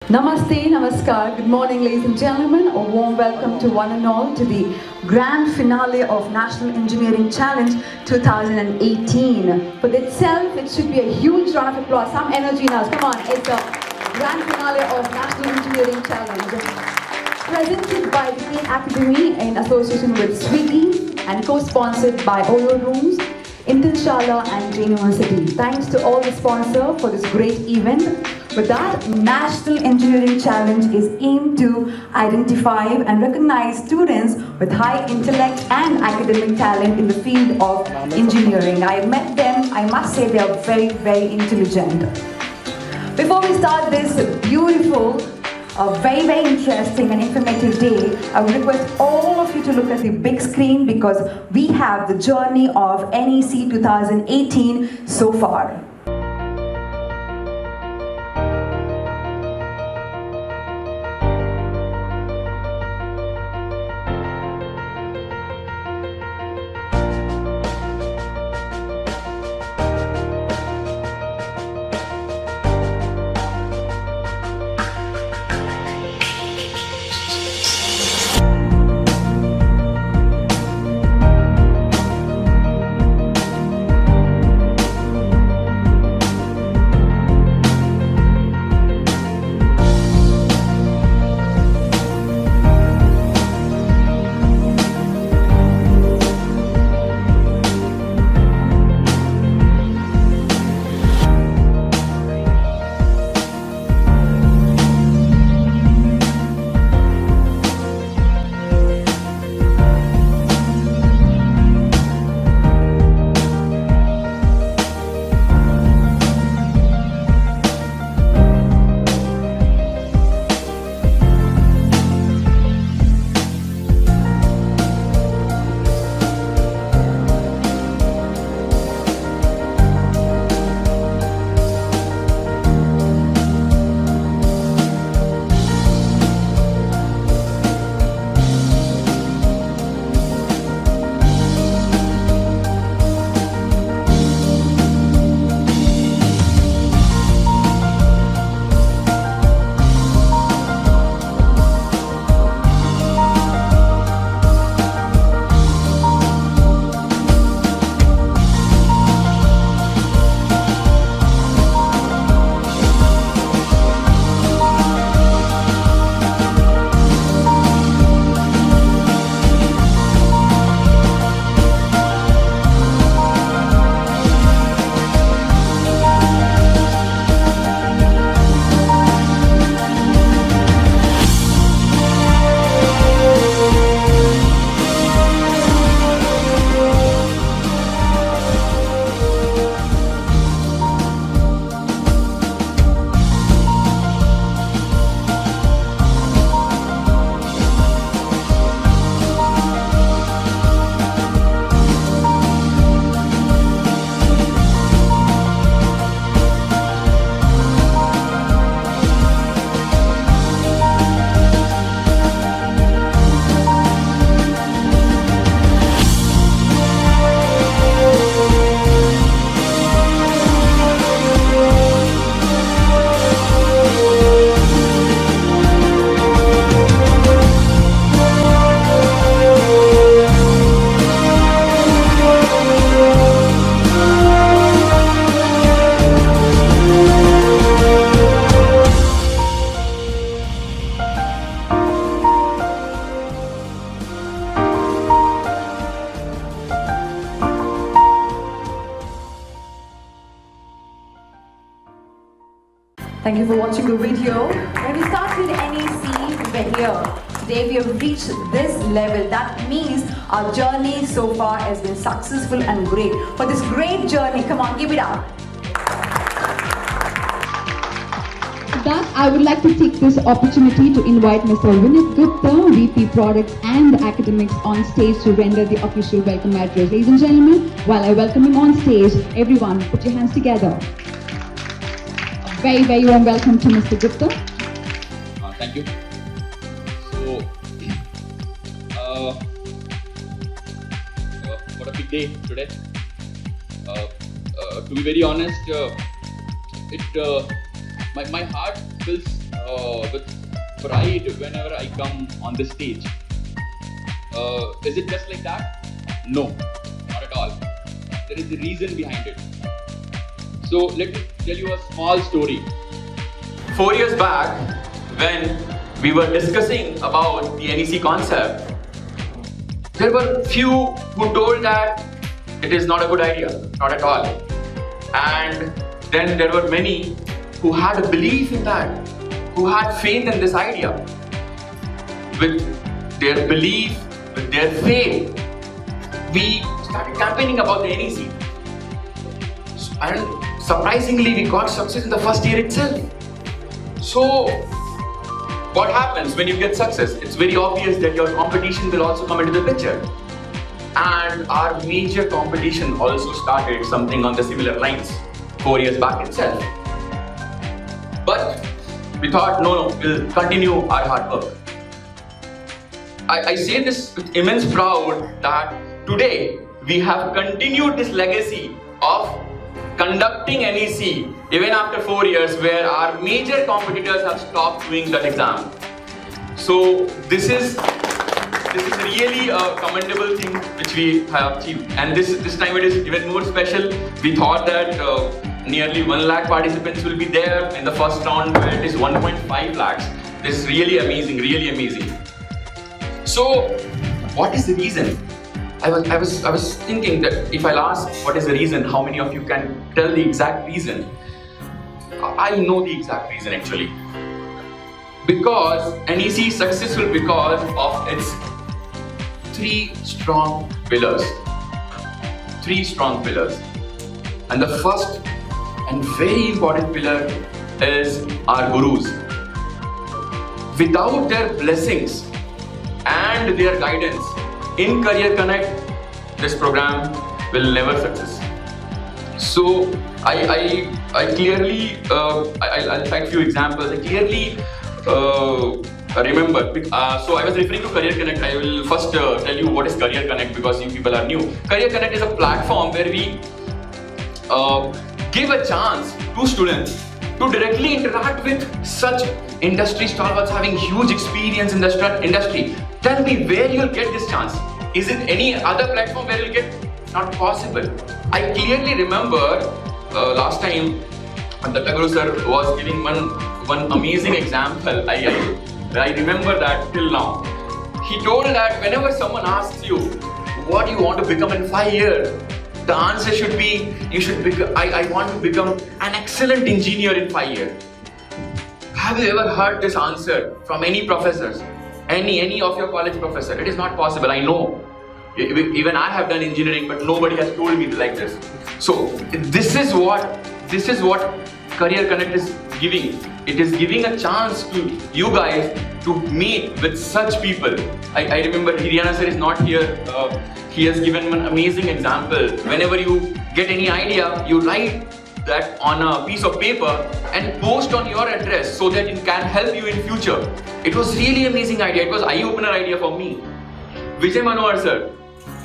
Namaste, namaskar, good morning ladies and gentlemen. A warm welcome to one and all to the grand finale of National Engineering Challenge 2018. For itself, it should be a huge round of applause, some energy in us. Come on, it's the grand finale of National Engineering Challenge. Presented by the NEC Academy in association with Swiggy and co-sponsored by Oyo Rooms, Intel and Jain University. Thanks to all the sponsors for this great event. With that, National Engineering Challenge is aimed to identify and recognize students with high intellect and academic talent in the field of engineering. I met them, I must say they are very, very intelligent. Before we start this beautiful, very, very interesting and informative day, I would request all of you to look at the big screen because we have the journey of NEC 2018 so far. Thank you for watching the video. When we started NEC, we were here. Today we have reached this level. That means our journey so far has been successful and great. For this great journey, come on, give it up. With that, I would like to take this opportunity to invite Mr. Vinit Gupta, VP Products and Academics on stage to render the official welcome address. Ladies and gentlemen, while I welcome him on stage, everyone put your hands together. A very, very warm welcome to Mr. Gupta. Thank you. So, what a big day today. To be very honest, my heart feels with pride whenever I come on the stage. Is it just like that? No, not at all. There is a reason behind it. So let me tell you a small story. 4 years back, when we were discussing about the NEC concept, there were few who told that it is not a good idea, not at all. And then there were many who had a belief in that, who had faith in this idea. With their belief, with their faith, we started campaigning about the NEC. And surprisingly, we got success in the first year itself. So, what happens when you get success? It's very obvious that your competition will also come into the picture. And our major competition also started something on the similar lines 4 years back itself. But we thought, no, we'll continue our hard work. I say this with immense pride that today we have continued this legacy of conducting NEC even after 4 years, where our major competitors have stopped doing that exam. So this is really a commendable thing which we have achieved, and this time it is even more special. We thought that nearly 1 lakh participants will be there in the first round, where it is 1.5 lakhs. This is really amazing, really amazing. So what is the reason? I was thinking that if I'll ask what is the reason, how many of you can tell the exact reason? I know the exact reason actually. Because NEC is successful because of its 3 strong pillars. 3 strong pillars. And the first and very important pillar is our gurus. Without their blessings and their guidance in Career Connect, this program will never success. So I clearly, I'll cite a few examples. I clearly remember. So I was referring to Career Connect. I will first tell you what is Career Connect, because you people are new. Career Connect is a platform where we give a chance to students to directly interact with such industry stalwarts having huge experience in the industry. Tell me where you'll get this chance. Is it any other platform where you'll get? Not possible. I clearly remember last time the Guru sir was giving one amazing example. I remember that till now. He told that whenever someone asks you, what do you want to become in 5 years? The answer should be, I want to become an excellent engineer in 5 years. Have you ever heard this answer from any professors? Any of your college professor? It is not possible, I know. Even I have done engineering, but nobody has told me like this. So this is what Career Connect is giving. It is giving a chance to you guys to meet with such people. I remember Hiryana sir is not here. He has given an amazing example. Whenever you get any idea, you write that on a piece of paper and post on your address so that it can help you in future. It was really amazing idea. It was eye-opener idea for me. Vijay Manohar sir,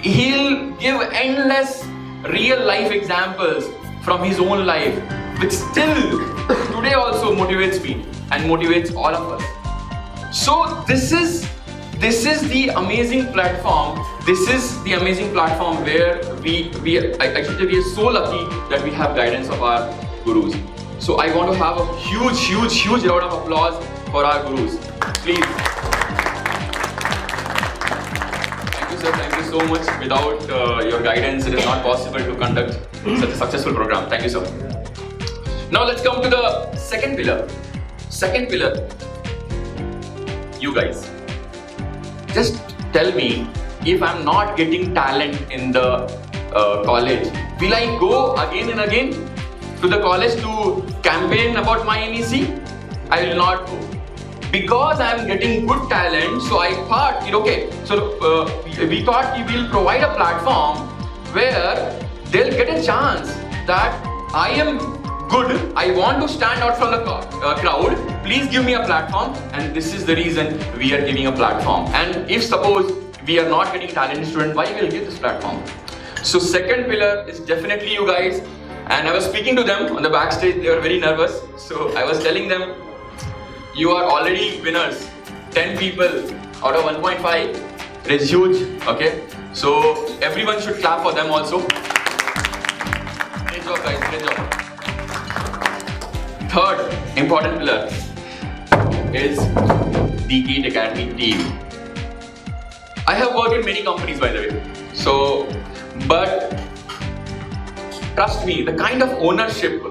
he'll give endless real life examples from his own life, which still today also motivates me and motivates all of us. So this is the amazing platform. This is the amazing platform where we are so lucky that we have guidance of our gurus. So I want to have a huge round of applause for our gurus. Please. Thank you sir, thank you so much. Without your guidance, it is not possible to conduct such a successful program. Thank you sir. Now let's come to the second pillar. Second pillar, you guys. Just tell me, if I'm not getting talent in the college, will I go again and again to the college to campaign about my NEC? I will not go. Because I am getting good talent, so I thought, okay, so we thought we will provide a platform where they'll get a chance that I am good, I want to stand out from the crowd, please give me a platform, and this is the reason we are giving a platform. And if suppose we are not getting talented student, why will give this platform? So second pillar is definitely you guys, and I was speaking to them on the backstage. They were very nervous, so I was telling them, you are already winners. 10 people out of 1.5. It is huge, okay? So everyone should clap for them also. Great job guys, great job. Third important pillar is the GATE Academy team. I have worked in many companies by the way. So, but trust me, the kind of ownership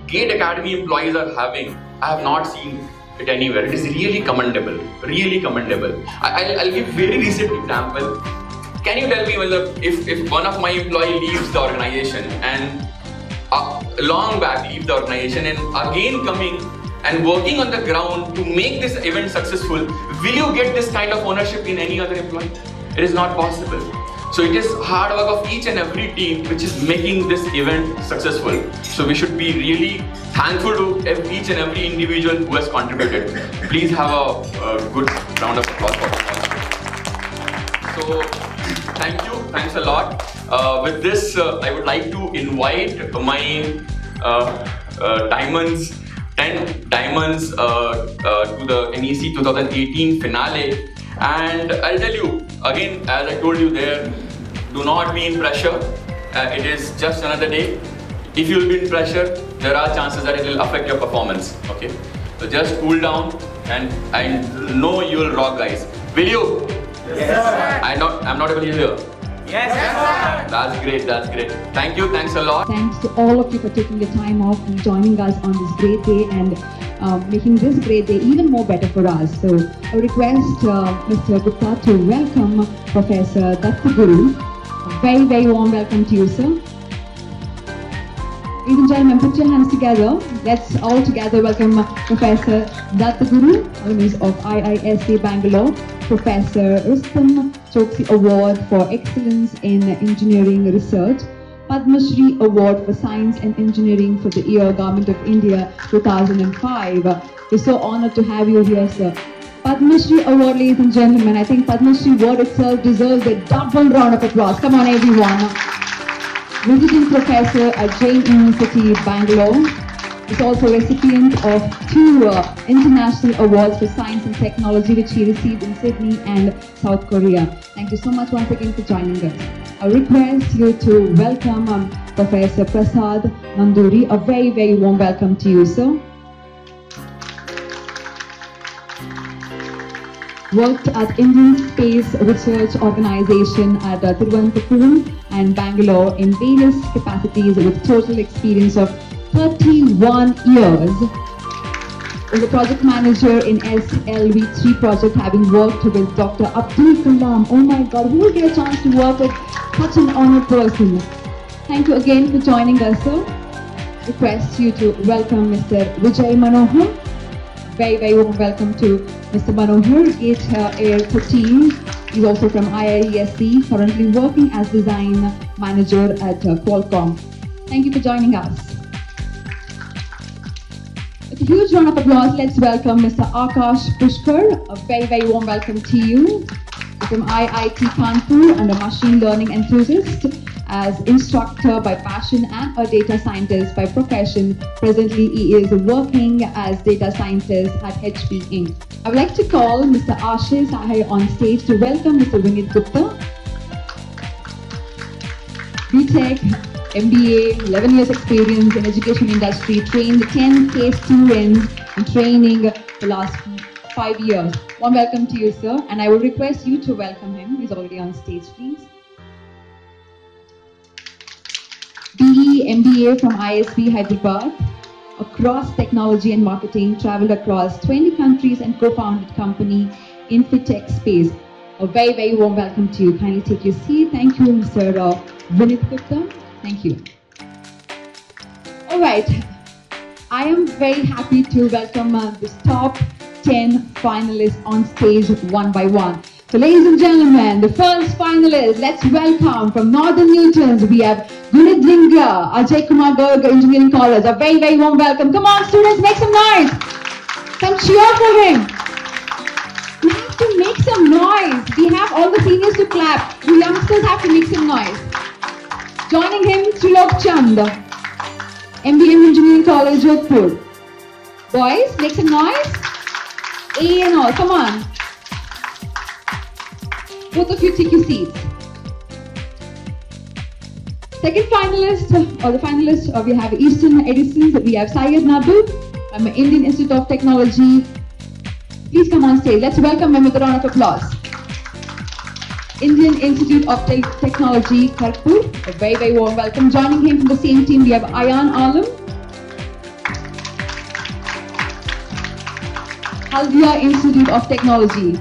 GATE Academy employees are having, I have not seen it anywhere. It is really commendable, really commendable. I'll give very recent example. Can you tell me if one of my employee leaves the organization and long back leave the organization and again coming and working on the ground to make this event successful, will you get this kind of ownership in any other employee? It is not possible. So it is hard work of each and every team which is making this event successful. So we should be really thankful to each and every individual who has contributed. Please have a good round of applause for them. So thank you, thanks a lot. With this, I would like to invite my diamonds, 10 diamonds to the NEC 2018 finale. And I'll tell you, again, as I told you there, do not be in pressure. It is just another day. If you'll be in pressure, there are chances that it will affect your performance, okay? So just cool down and I know you will rock, guys. Will you? Yes, sir. I'm not able to hear. Yes, sir. That's great, that's great. Thank you, thanks a lot. Thanks to all of you for taking the time off and joining us on this great day and making this great day even more better for us. So I request Mr. Gupta to welcome Professor Dattaguru. A very, very warm welcome to you, sir. Ladies and gentlemen, put your hands together. Let's all together welcome Professor Dattaguru, alumnus of IISA Bangalore, Professor Rustam Choksi Award for Excellence in Engineering Research, Padma Shri Award for Science and Engineering for the year Government of India 2005. We're so honored to have you here, sir. Padma Shri Award, ladies and gentlemen. I think Padma Shri Award itself deserves a double round of applause. Come on, everyone. Visiting Professor at Jain University, Bangalore. Is also recipient of 2 international awards for science and technology which he received in Sydney and South Korea. Thank you so much once again for joining us. I request you to welcome Professor Prasad Manduri. A very, very warm welcome to you, sir. Worked at Indian Space Research Organization at Thiruvananthapuram and Bangalore in various capacities with total experience of 31 years. Was a project manager in SLV3 project, having worked with Dr. Abdul Kalam. Oh my God, who will get a chance to work with such an honored person? Thank you again for joining us, sir. Request you to welcome Mr. Vijay Manohar. Very, very warm welcome to Mr. Manohar, GATE Air 13. He's also from IISc, currently working as design manager at Qualcomm. Thank you for joining us. With a huge round of applause, let's welcome Mr. Akash Pushkar. A very, very warm welcome to you. From IIT Kanpur and a machine learning enthusiast, as instructor by passion and a data scientist by profession. Presently, he is working as data scientist at HP Inc. I would like to call Mr. Ashish Sahai on stage to welcome Mr. Vinit Gupta. BTech, MBA, 11 years experience in education industry, trained 10K students in training the last 5 years. Warm welcome to you, sir, and I will request you to welcome him. He's already on stage, please. BE MBA from ISB Hyderabad, across technology and marketing, traveled across 20 countries and co-founded company in Fintech space. A very, very warm welcome to you. Kindly take your seat. Thank you, Mr. Vinit Gupta. Thank you. All right. I am very happy to welcome this top 10 finalists on stage one by one. So ladies and gentlemen, the first finalist, let's welcome from Northern Newtons, we have Gunit Linga, Ajay Kumar Garg Engineering College. A very, very warm welcome. Come on students, make some noise. Some cheer for him. We have to make some noise. We have all the seniors to clap. We youngsters have to make some noise. Joining him, Trilok Chand, MBA Engineering College, Jodhpur. Boys, make some noise. A and all, come on. Both of you take your seats. Second finalist, or the finalist, we have Eastern Edison, we have Syed Nabil, Indian Institute of Technology. Please come on stage. Let's welcome him with a round of applause. Indian Institute of Technology, Kharagpur. A very, very warm welcome. Joining him from the same team, we have Ayan Alam. Haldia Institute of Technology.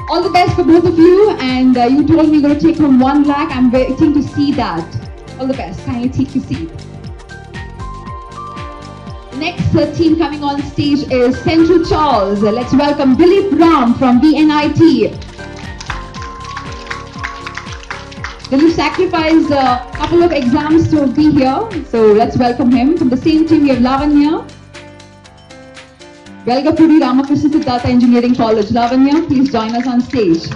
All the best for both of you, and you told me you're going to take home 1 lakh. I'm waiting to see that. All the best. Kindly take your seat. The next team coming on stage is Central Charles. Let's welcome Dilip Ram from VNIT. Dilip sacrificed a couple of exams to be here, so let's welcome him. From the same team, we have Lavanya. Velgapudi Ramakrishna Siddhartha Engineering College. Lavanya, please join us on stage.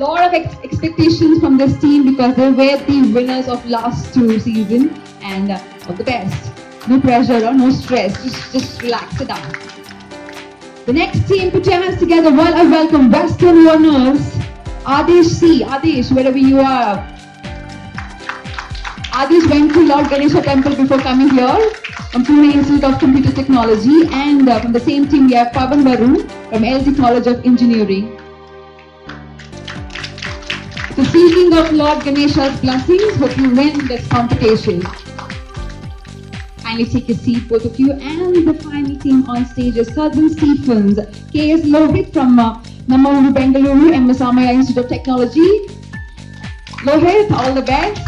Lot of expectations from this team because they were the winners of last 2 seasons, and all the best. No pressure or no stress, just relax, sit down. The next team, put your hands together while I welcome Western Warners. Adesh C. Adesh, wherever you are. Adesh went to Lord Ganesha Temple before coming here from Pune Institute of Computer Technology, and from the same team we have Pavan Varun from LT College of Engineering. So seeking of Lord Ganesha's blessings, hope you win this competition. Kindly take a seat, both of you. And the final team on stage is Southern Stephens, KS Lohit from Namuru, Bengaluru, MS Amaya Institute of Technology. Lohit, all the best.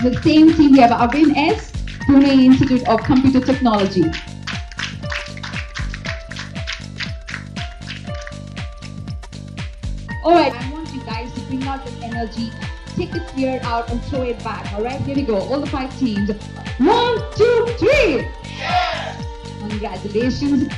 The same team we have Arvind S, Pune Institute of Computer Technology. Alright, I want you guys to bring out the energy, take the fear out and throw it back. Alright, here we go. All the 5 teams. 1, 2, 3! Yes! Congratulations.